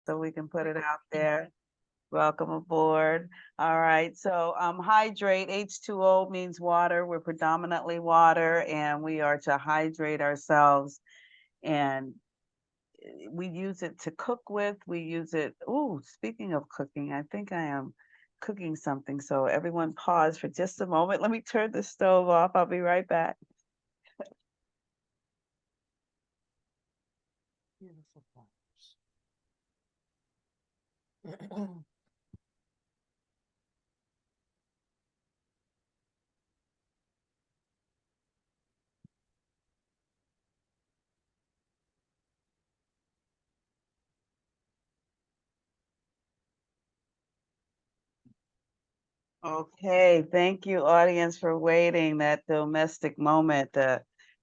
so we can put it out there. Welcome aboard. All right. So hydrate, H2O means water. We're predominantly water, and we are to hydrate ourselves. And we use it to cook with. We use it. Oh, speaking of cooking, I think I am cooking something. So everyone pause for just a moment. Let me turn the stove off. I'll be right back. Beautiful flowers. Okay, thank you, audience, for waiting. That domestic moment,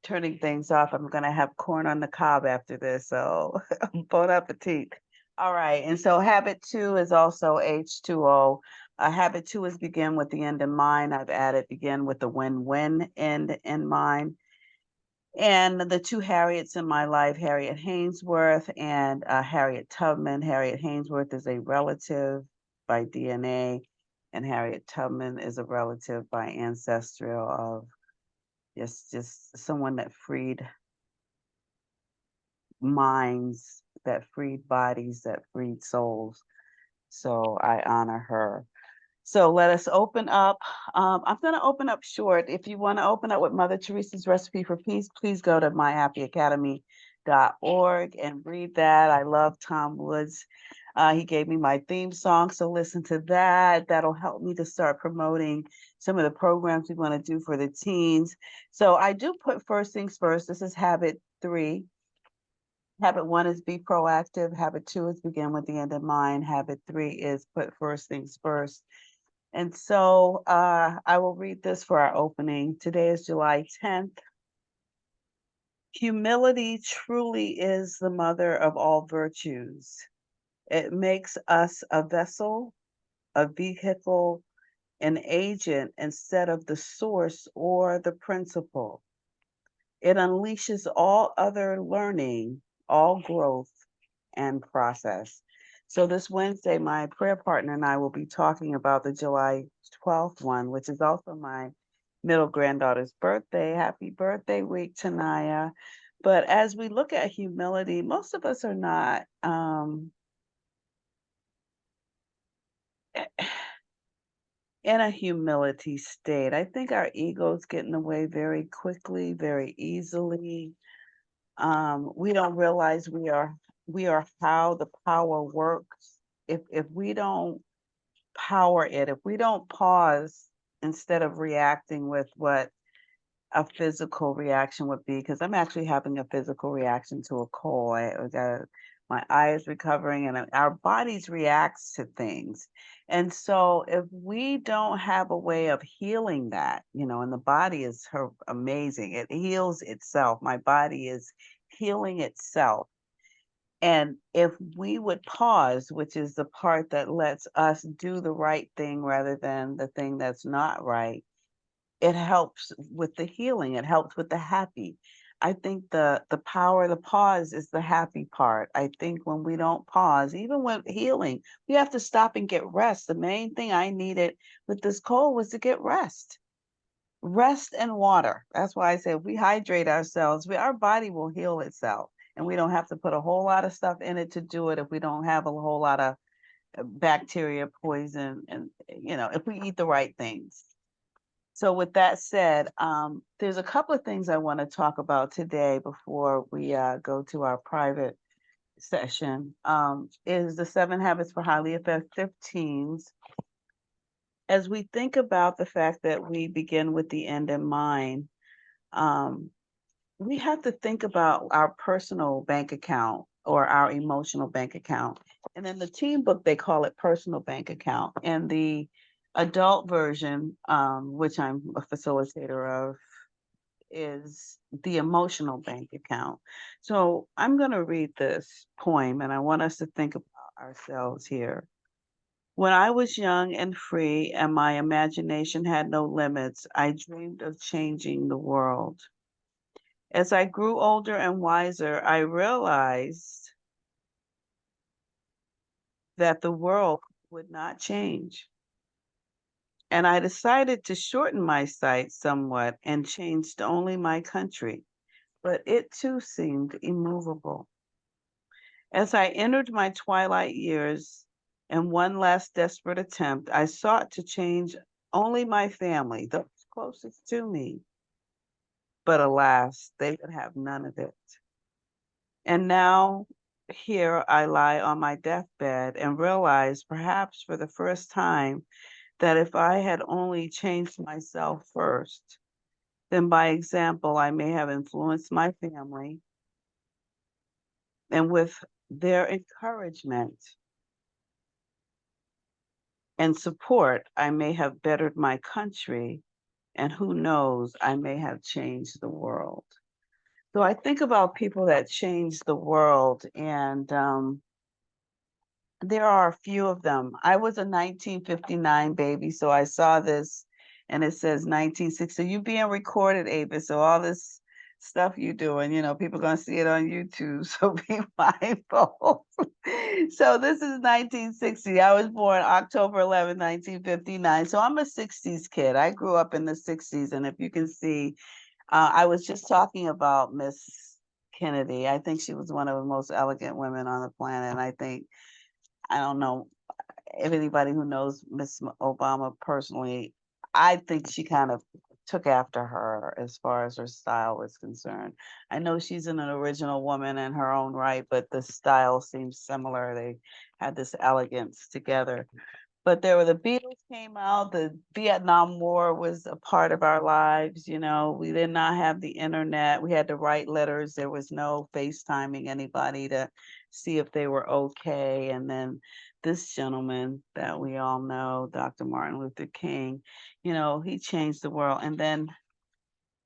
turning things off. I'm gonna have corn on the cob after this, so bon appetit. All right, and so habit 2 is also H2O. Habit 2 is begin with the end in mind. I've added begin with the win-win end in mind. And the two Harriets in my life, Harriet Haynesworth and Harriet Tubman. Harriet Haynesworth is a relative by DNA, and Harriet Tubman is a relative by ancestral of just someone that freed minds, that freed bodies, that freed souls. So I honor her. So let us open up. I'm going to open up short. If you want to open up with Mother Teresa's Recipe for Peace, please go to myhappyacademy.org and read that. I love Tom Woods. He gave me my theme song, so listen to that. That'll help me to start promoting some of the programs we want to do for the teens. So I do put first things first. This is habit 3. Habit 1 is be proactive. Habit 2 is begin with the end in mind. Habit 3 is put first things first. And so I will read this for our opening. Today is July 10th. Humility truly is the mother of all virtues. It makes us a vessel, a vehicle, an agent instead of the source or the principle. It unleashes all other learning, all growth, and process. So this Wednesday, my prayer partner and I will be talking about the July 12th one, which is also my middle granddaughter's birthday. Happy birthday week, Tanaya. But as we look at humility, most of us are not in a humility state. I think our egos get in the way very quickly, very easily. We don't realize we are how the power works. If we don't power it, if we don't pause instead of reacting with what a physical reaction would be, because I'm actually having a physical reaction to a cold. I got my eye is recovering, and our bodies reacts to things. And so if we don't have a way of healing that, and the body is amazing. It heals itself. My body is healing itself. And if we would pause, which is the part that lets us do the right thing rather than the thing that's not right, it helps with the healing. It helps with the happy. I think the power of the pause is the happy part. I think when we don't pause, even with healing, we have to stop and get rest. The main thing I needed with this cold was to get rest. Rest and water. That's why I say if we hydrate ourselves, our body will heal itself. And we don't have to put a whole lot of stuff in it to do it if we don't have a whole lot of bacteria, poison, and if we eat the right things. So with that said, there's a couple of things I want to talk about today before we go to our private session. Is the 7 habits for highly effective teens. As we think about the fact that we begin with the end in mind, um, we have to think about our personal bank account or our emotional bank account. And in the teen book, they call it personal bank account. And the adult version, which I'm a facilitator of, is the emotional bank account. So I'm going to read this poem, and I want us to think about ourselves here. When I was young and free and my imagination had no limits, I dreamed of changing the world. As I grew older and wiser, I realized that the world would not change. And I decided to shorten my sights somewhat and changed only my country, but it too seemed immovable. As I entered my twilight years, in one last desperate attempt, I sought to change only my family, those closest to me. But alas, they would have none of it. And now here I lie on my deathbed and realize, perhaps for the first time, that if I had only changed myself first, then by example, I may have influenced my family. And with their encouragement and support, I may have bettered my country. And who knows, I may have changed the world. So I think about people that changed the world, and there are a few of them. I was a 1959 baby, so I saw this and it says 1960. You being recorded, Avis, so all this stuff you doing, people gonna see it on YouTube, so be mindful. So this is 1960. I was born October 11th, 1959. So I'm a 60s kid. I grew up in the 60s, and if you can see, I was just talking about Miss Kennedy. I think she was one of the most elegant women on the planet, and I don't know if anybody who knows Miss Obama personally, I think she kind of took after her as far as her style was concerned. I know she's an original woman in her own right, but the style seems similar. They had this elegance together. But there were the Beatles came out, the Vietnam War was a part of our lives, we did not have the internet. We had to write letters. There was no FaceTiming anybody to see if they were okay. And then this gentleman that we all know, Dr. Martin Luther King, he changed the world. And then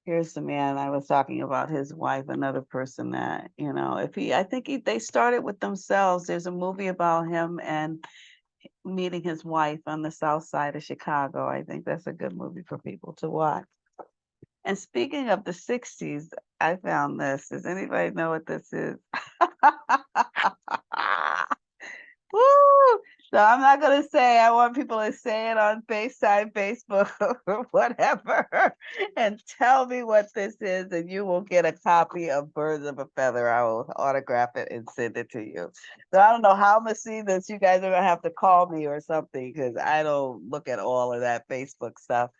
here's the man I was talking about, his wife, another person that, I think they started with themselves. There's a movie about him and meeting his wife on the south side of Chicago. I think that's a good movie for people to watch. And speaking of the 60s, I found this. Does anybody know what this is? Woo! So I'm not gonna say, I want people to say it on FaceTime, Facebook, or whatever, and tell me what this is, and you will get a copy of Birds of a Feather. I will autograph it and send it to you. So I don't know how I'm gonna see this. You guys are gonna have to call me or something, because I don't look at all of that Facebook stuff.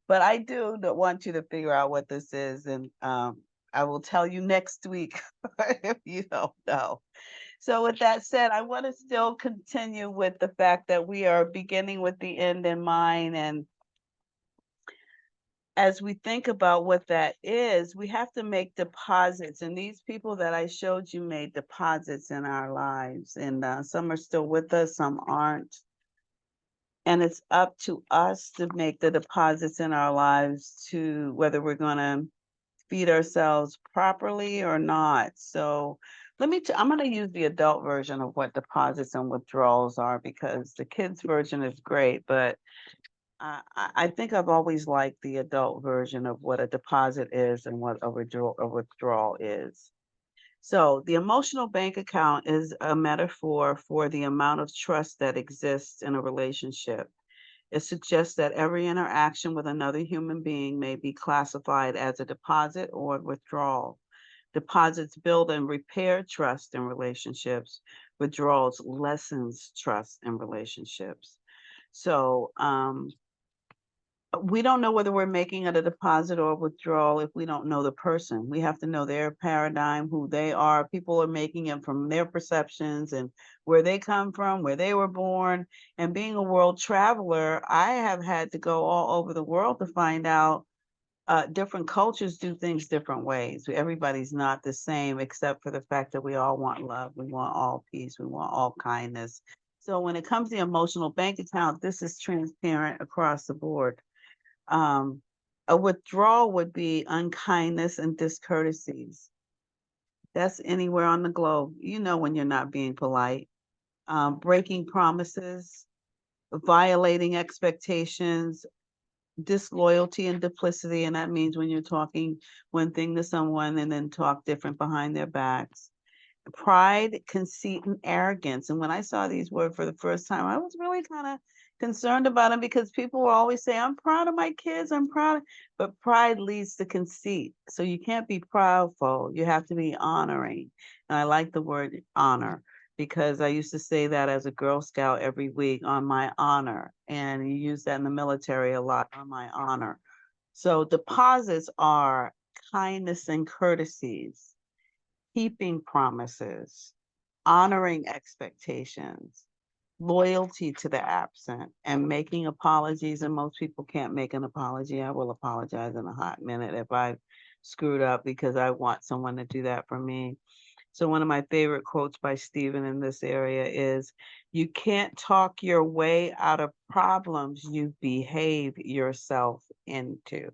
But I do want you to figure out what this is, and I will tell you next week if you don't know. So with that said, I want to still continue with the fact that we are beginning with the end in mind. And as we think about what that is, we have to make deposits. And these people that I showed you made deposits in our lives. And some are still with us, some aren't. And it's up to us to make the deposits in our lives to whether we're going to feed ourselves properly or not. So I'm going to use the adult version of what deposits and withdrawals are, because the kids version is great, but I think I've always liked the adult version of what a deposit is and what a withdrawal is. So the emotional bank account is a metaphor for the amount of trust that exists in a relationship. It suggests that every interaction with another human being may be classified as a deposit or withdrawal. Deposits build and repair trust in relationships. Withdrawals lessens trust in relationships. So we don't know whether we're making it a deposit or a withdrawal if we don't know the person. We have to know their paradigm, who they are. People are making it from their perceptions and where they come from, where they were born. And being a world traveler, I have had to go all over the world to find out different cultures do things different ways. Everybody's not the same, except for the fact that we all want love. We want all peace. We want all kindness. So when it comes to the emotional bank account, this is transparent across the board. A withdrawal would be unkindness and discourtesies. That's anywhere on the globe. You know when you're not being polite. Breaking promises, violating expectations, disloyalty and duplicity. And that means when you're talking one thing to someone and then talk different behind their backs. pride, conceit, and arrogance. And when I saw these words for the first time, I was really kind of concerned about them because people will always say, I'm proud of my kids, I'm proud. But pride leads to conceit. So you can't be proudful, you have to be honoring. And I like the word honor because I used to say that as a Girl Scout every week, on my honor. And you use that in the military a lot, on my honor. So deposits are kindness and courtesies, keeping promises, honoring expectations, loyalty to the absent, and making apologies. And most people can't make an apology. I will apologize in a hot minute if I screwed up because I want someone to do that for me. So one of my favorite quotes by Stephen in this area is, you can't talk your way out of problems you behave yourself into.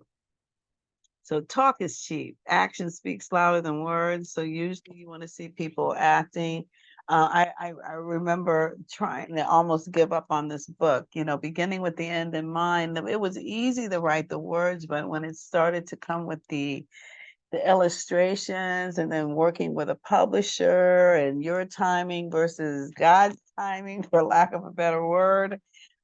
So talk is cheap. Action speaks louder than words. So usually you want to see people acting. I remember trying to almost give up on this book, beginning with the end in mind. It was easy to write the words, but when it started to come with the illustrations and then working with a publisher and your timing versus God's timing, for lack of a better word,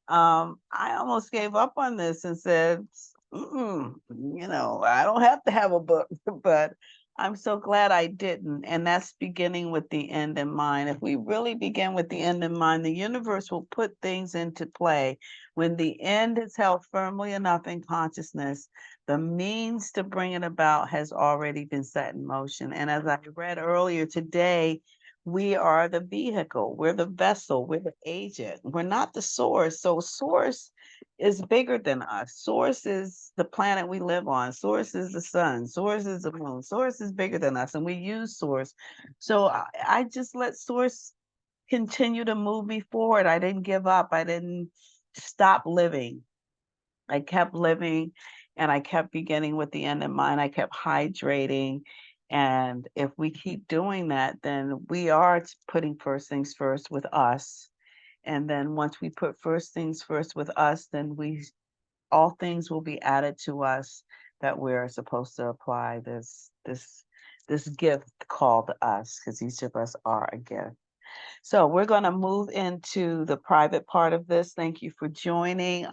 I almost gave up on this and said, I don't have to have a book, but I'm so glad I didn't. And that's beginning with the end in mind. If we really begin with the end in mind, the universe will put things into play. When the end is held firmly enough in consciousness, the means to bring it about has already been set in motion. And as I read earlier today, we are the vehicle, we're the vessel, we're the agent, we're not the source. So source is bigger than us. Source is the planet we live on. Source is the sun. Source is the moon. Source is bigger than us, and we use source. So I just let source continue to move me forward. I didn't give up. I didn't stop living. I kept living, and I kept beginning with the end in mind. I kept hydrating. And if we keep doing that, then we are putting first things first with us. And then once we put first things first with us, then all things will be added to us that we're supposed to apply this gift called us, because each of us are a gift. So we're going to move into the private part of this. Thank you for joining.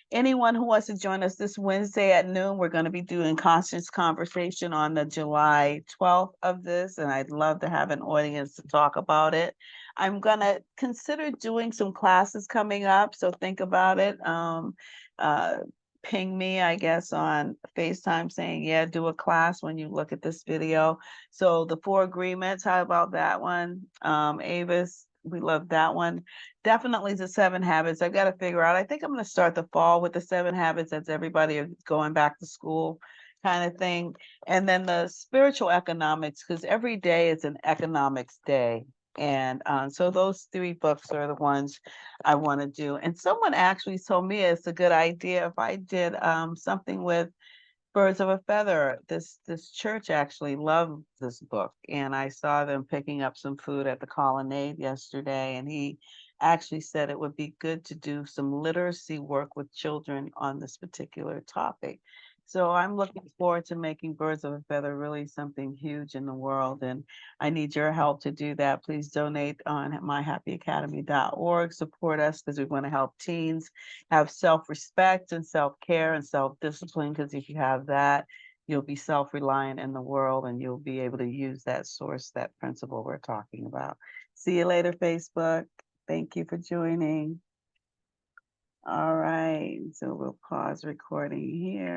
Anyone who wants to join us this Wednesday at noon, we're going to be doing conscious conversation on the July 12th of this, and I'd love to have an audience to talk about it. I'm going to consider doing some classes coming up, so think about it. Uh, Ping me, I guess, on FaceTime saying, yeah, do a class when you look at this video. So the 4 agreements, how about that one? Avis, we love that one. Definitely the 7 habits. I've got to figure out. I think I'm going to start the fall with the 7 habits as everybody is going back to school kind of thing. And then the spiritual economics, because every day is an economics day. And so those 3 books are the ones I want to do. And someone actually told me it's a good idea if I did something with Birds of a Feather. This church actually loved this book, and I saw them picking up some food at the colonnade yesterday, and he actually said it would be good to do some literacy work with children on this particular topic. So I'm looking forward to making Birds of a Feather really something huge in the world, and I need your help to do that. Please donate on myhappyacademy.org. Support us because we want to help teens have self-respect and self-care and self-discipline, because if you have that, you'll be self-reliant in the world and you'll be able to use that source, that principle we're talking about. See you later, Facebook. Thank you for joining. All right, so we'll pause recording here.